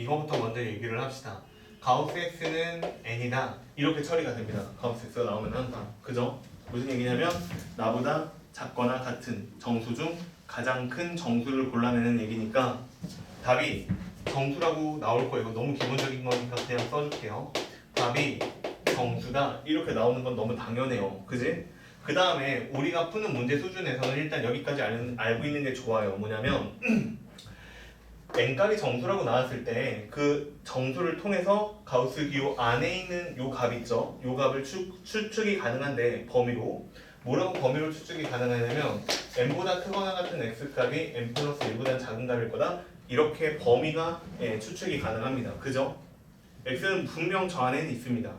이거부터 먼저 얘기를 합시다. 가우스 x는 n이다. 이렇게 처리가 됩니다. 가우스 x가 나오면 항상. 그죠? 무슨 얘기냐면 나보다 작거나 같은 정수 중 가장 큰 정수를 골라내는 얘기니까 답이 정수라고 나올 거예요. 이거 너무 기본적인 거니까 그냥 써줄게요. 답이 정수다. 이렇게 나오는 건 너무 당연해요. 그지? 그 다음에 우리가 푸는 문제 수준에서는 일단 여기까지 알고 있는 게 좋아요. 뭐냐면 n값이 정수라고 나왔을 때 그 정수를 통해서 가우스 기호 안에 있는 요 값 있죠? 요 값을 추측이 가능한데 범위로 뭐라고 범위로 추측이 가능하냐면 n보다 크거나 같은 x값이 n 플러스 1보다 작은 값일 거다. 이렇게 범위가 추측이 가능합니다. 그죠? x는 분명 저 안에는 있습니다.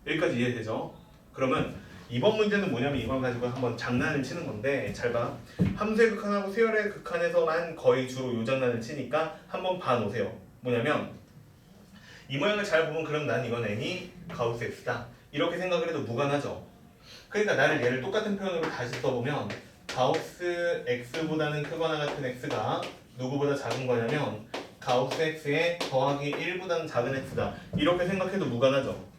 여기까지 이해되죠? 그러면 이번 문제는 뭐냐면 이걸 가지고 한번 장난을 치는 건데 잘 봐. 함수의 극한하고 수열의 극한에서만 거의 주로 요 장난을 치니까 한번 봐놓으세요. 뭐냐면 이 모양을 잘 보면 그럼 난 이건 n이 가우스 x다. 이렇게 생각을 해도 무관하죠. 그러니까 나를 얘를 똑같은 표현으로 다시 써보면 가우스 x보다는 크거나 같은 x가 누구보다 작은 거냐면 가우스 x에 더하기 1보다는 작은 x다. 이렇게 생각해도 무관하죠.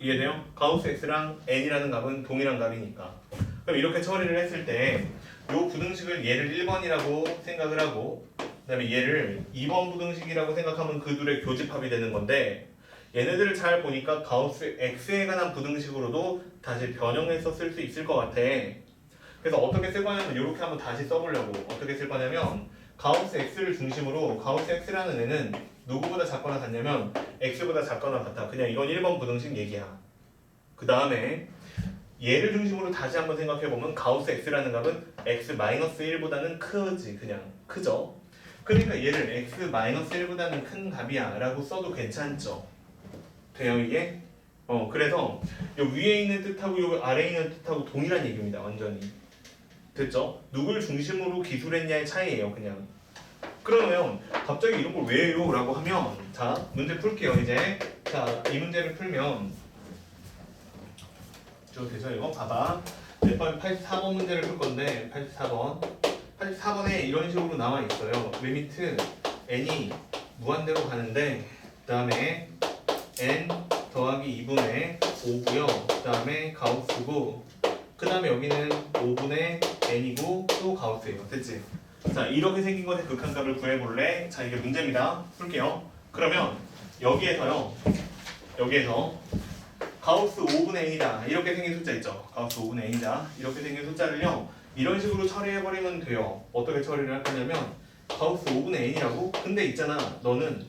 이해돼요? 가우스 x랑 n이라는 값은 동일한 값이니까. 그럼 이렇게 처리를 했을 때 이 부등식을 얘를 1번이라고 생각을 하고 그 다음에 얘를 2번 부등식이라고 생각하면 그 둘의 교집합이 되는 건데 얘네들을 잘 보니까 가우스 x에 관한 부등식으로도 다시 변형해서 쓸 수 있을 것 같아. 그래서 어떻게 쓸 거냐면 이렇게 한번 다시 써보려고. 어떻게 쓸 거냐면 가우스 x를 중심으로 가우스 x라는 애는 누구보다 작거나 같냐면 x보다 작거나 같다. 그냥 이건 1번 부등식 얘기야. 그 다음에 얘를 중심으로 다시 한번 생각해보면 가우스 x라는 값은 x-1보다는 크지. 그냥 크죠. 그러니까 얘를 x-1보다는 큰 값이야 라고 써도 괜찮죠. 돼요 이게? 그래서 요 위에 있는 뜻하고 요 아래에 있는 뜻하고 동일한 얘기입니다. 완전히. 됐죠? 누굴 중심으로 기술했냐의 차이예요. 그냥. 그러면 갑자기 이런 걸 왜 해요? 라고 하면 자 문제 풀게요 이제. 자 이 문제를 풀면 저 되죠 이거? 봐봐. 몇 번 84번 문제를 풀 건데 84번에 이런 식으로 나와 있어요. 리미트 n이 무한대로 가는데 그 다음에 n 더하기 2분의 5고요. 그 다음에 가우스고 그 다음에 여기는 5분의 n이고 또 가우스예요. 됐지? 자 이렇게 생긴 것의 극한값을 구해볼래? 자 이게 문제입니다. 풀게요. 그러면 여기에서 가우스 5분의 n이다. 이렇게 생긴 숫자 있죠? 가우스 5분의 n이다. 이렇게 생긴 숫자를요. 이런 식으로 처리해버리면 돼요. 어떻게 처리를 할 거냐면 가우스 5분의 n이라고? 근데 있잖아. 너는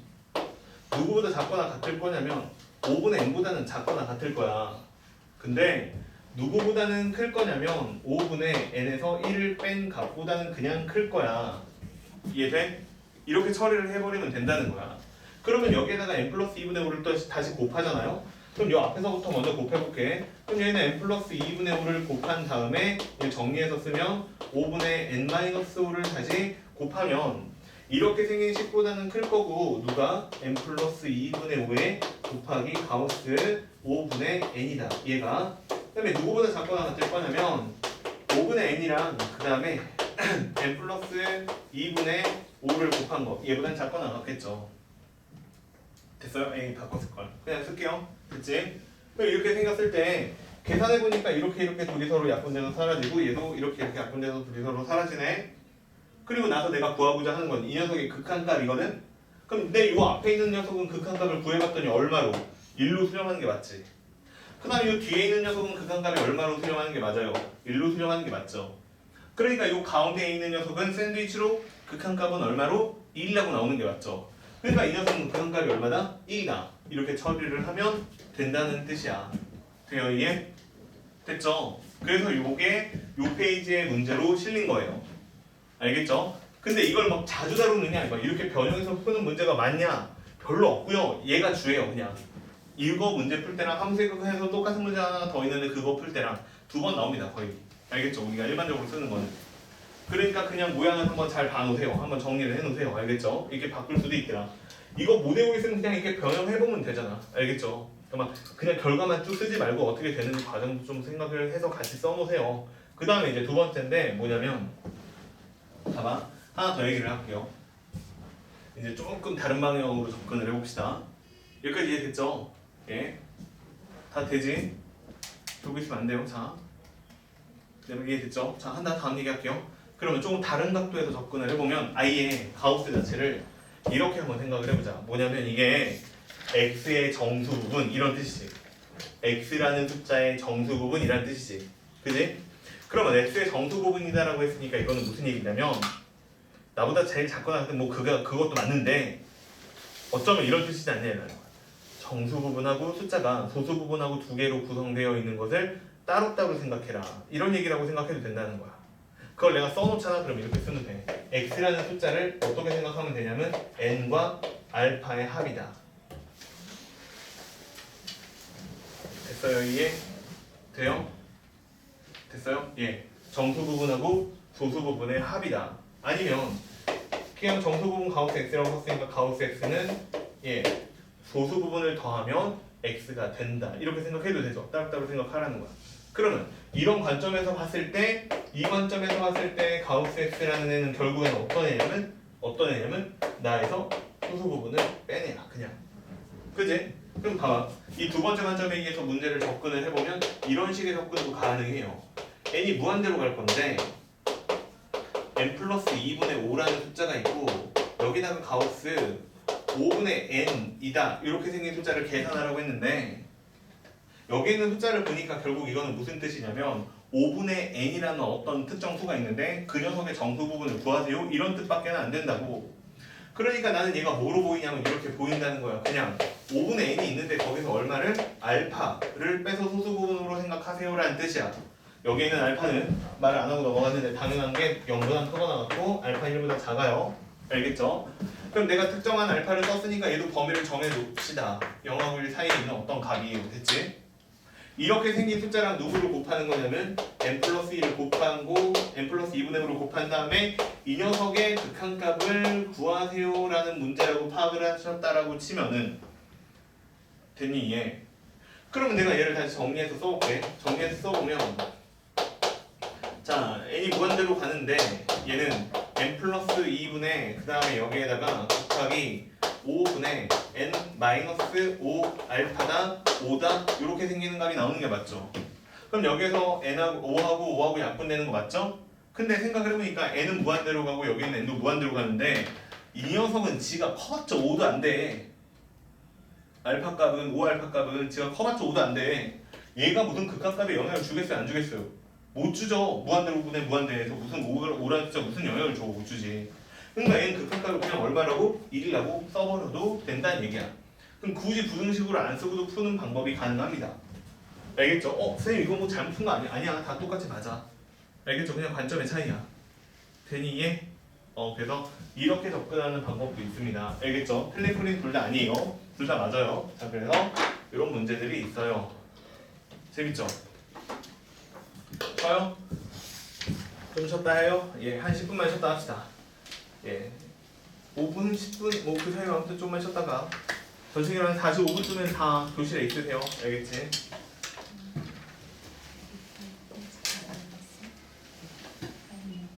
누구보다 작거나 같을 거냐면 5분의 n보다는 작거나 같을 거야. 근데 누구보다는 클 거냐면 5분의 n에서 1을 뺀 값보다는 그냥 클 거야. 이해돼? 이렇게 처리를 해버리면 된다는 거야. 그러면 여기에다가 n 플러스 2분의 5를 또 다시 곱하잖아요? 그럼 이 앞에서부터 먼저 곱해볼게. 그럼 얘는 n 플러스 2분의 5를 곱한 다음에 정리해서 쓰면 5분의 n-5를 다시 곱하면 이렇게 생긴 식보다는 클 거고 누가 n 플러스 2분의 5에 곱하기 가우스 5분의 n이다. 얘가. 그 다음에 누구보다 작거나 같을 거냐면 5분의 n이랑 그 다음에 n 플러스 2분의 5를 곱한 거. 얘보단 작거나 같겠죠. 됐어요? A 바꿨을걸. 그냥 쓸게요. 됐지? 이렇게 생겼을 때 계산해보니까 이렇게 둘이 서로 약분돼서 사라지고 얘도 이렇게 약분돼서 둘이 서로 사라지네. 그리고 나서 내가 구하고자 하는 건 이 녀석의 극한값이거든? 그럼 내 요 앞에 있는 녀석은 극한값을 구해봤더니 얼마로? 1로 수렴하는 게 맞지? 그 다음에 요 뒤에 있는 녀석은 극한값이 얼마로 수렴하는 게 맞아요? 1로 수렴하는 게 맞죠? 그러니까 요 가운데에 있는 녀석은 샌드위치로 극한값은 얼마로? 1이라고 나오는 게 맞죠? 그러니까 이 녀석은 극한값이 얼마다? 1이다. 이렇게 처리를 하면 된다는 뜻이야. 돼요 이게? 됐죠? 그래서 요게 요 페이지의 문제로 실린 거예요. 알겠죠? 근데 이걸 막 자주 다루느냐 막 이렇게 변형해서 푸는 문제가 많냐? 별로 없고요. 얘가 주예요 그냥. 이거 문제 풀 때랑 함수에서 똑같은 문제 하나 더 있는데 그거 풀 때랑 두 번 나옵니다 거의. 알겠죠? 우리가 일반적으로 쓰는 거는. 그러니까 그냥 모양을 한번 잘 봐놓으세요. 한번 정리를 해놓으세요. 알겠죠? 이렇게 바꿀 수도 있더라. 이거 못 외우고 있으면 그냥 이렇게 변형해보면 되잖아. 알겠죠? 그냥 결과만 쭉 쓰지 말고 어떻게 되는지 과정도 좀 생각을 해서 같이 써놓으세요. 그 다음에 이제 두 번째인데 뭐냐면 봐봐. 하나 더 얘기를 할게요. 이제 조금 다른 방향으로 접근을 해봅시다. 여기까지 이해됐죠? 예. 다 되지? 들고 있으면 안 돼요. 자, 이해됐죠? 자, 다음 얘기할게요. 그러면 조금 다른 각도에서 접근을 해보면 아예 가우스 자체를 이렇게 한번 생각을 해보자. 뭐냐면 이게 x의 정수 부분 이런 뜻이지. x라는 숫자의 정수 부분이란 뜻이지. 그지? 그러면 x의 정수 부분이다라고 했으니까 이거는 무슨 얘기냐면 나보다 제일 작거나 뭐 그것도 맞는데 어쩌면 이런 뜻이지 않냐는 거야. 정수 부분하고 숫자가 소수 부분하고 두 개로 구성되어 있는 것을 따로따로 생각해라. 이런 얘기라고 생각해도 된다는 거야. 그걸 내가 써놓잖아. 그럼 이렇게 쓰면 돼. x라는 숫자를 어떻게 생각하면 되냐면 n과 알파의 합이다. 됐어요? 이해? 돼요? 됐어요? 예. 정수 부분하고 소수 부분의 합이다. 아니면 그냥 정수 부분 가우스 x라고 썼으니까 가우스 x는 예 소수 부분을 더하면 x가 된다. 이렇게 생각해도 되죠. 따로따로 생각하라는 거야. 그러면 이런 관점에서 봤을 때 이 관점에서 봤을 때 가우스 x라는 애는 결국에는 어떤 애냐면 나에서 소수 부분을 빼내라. 그냥. 그지? 그럼 봐봐. 이 두 번째 관점에 의해서 문제를 접근을 해보면 이런 식의 접근도 가능해요. n이 무한대로 갈 건데 n 플러스 2분의 5라는 숫자가 있고 여기다가 가우스 5분의 n이다 이렇게 생긴 숫자를 계산하라고 했는데 여기 있는 숫자를 보니까 결국 이거는 무슨 뜻이냐면 5분의 n이라는 어떤 특정 수가 있는데 그 녀석의 정수 부분을 구하세요 이런 뜻밖에 안 된다고. 그러니까 나는 얘가 뭐로 보이냐면 이렇게 보인다는 거야. 그냥 5분의 n이 있는데 거기서 얼마를? 알파를 빼서 소수 부분으로 생각하세요 라는 뜻이야. 여기 있는 알파는 말을 안 하고 넘어갔는데 당연한 게 0보다 크거나 같고 알파 1보다 작아요. 알겠죠? 그럼 내가 특정한 알파를 썼으니까 얘도 범위를 정해놓읍시다. 0하고 1 사이에 있는 어떤 값이에요. 됐지? 이렇게 생긴 숫자랑 누구를 곱하는 거냐면 n 플러스 1을 곱하고 n 플러스 2분의 5를 곱한 다음에 이 녀석의 극한값을 구하세요 라는 문제라고 파악을 하셨다라고 치면은 됐니? 이해? 그러면 내가 얘를 다시 정리해서 써볼게. 정리해서 써보면 자 n이 무한대로 가는데 얘는 n 플러스 2분의 그 다음에 여기에다가 곱하기 5분의 n 마이너스 5 알파다 5다 이렇게 생기는 값이 나오는 게 맞죠? 그럼 여기에서 n하고 5하고 약분되는 거 맞죠? 근데 생각을 해보니까 n은 무한대로 가고 여기는 n도 무한대로 가는데 이 녀석은 지가 커봤자 5도 안 돼. 알파 값은 5 알파 값은 지가 커봤자 5도 안 돼. 얘가 무슨 극한값에 영향을 주겠어요? 안 주겠어요? 못 주죠. 무한대로 분의 무한대에서 무슨 5라는 숫자 무슨 영향을 줘? 못 주지. 그러니까 얘는 극한값을 그냥 얼마라고? 1이라고 써버려도 된다는 얘기야. 그럼 굳이 부등식으로 안 쓰고도 푸는 방법이 가능합니다. 알겠죠? 선생님 이거 뭐 잘못 푼 거 아니야? 아니야. 다 똑같이 맞아. 알겠죠? 그냥 관점의 차이야. 되니 이해? 그래서 이렇게 접근하는 방법도 있습니다. 알겠죠? 틀린 풀린 둘 다 아니에요. 둘 다 맞아요. 자, 그래서 이런 문제들이 있어요. 재밌죠? 좋아요? 좀 쉬었다 해요? 예, 한 10분만 쉬었다 합시다. 예, 5분, 10분, 뭐 그 사이에 아무튼 좀만 쉬었다가 전생이랑 45분쯤엔 다 교실에 있으세요. 알겠지?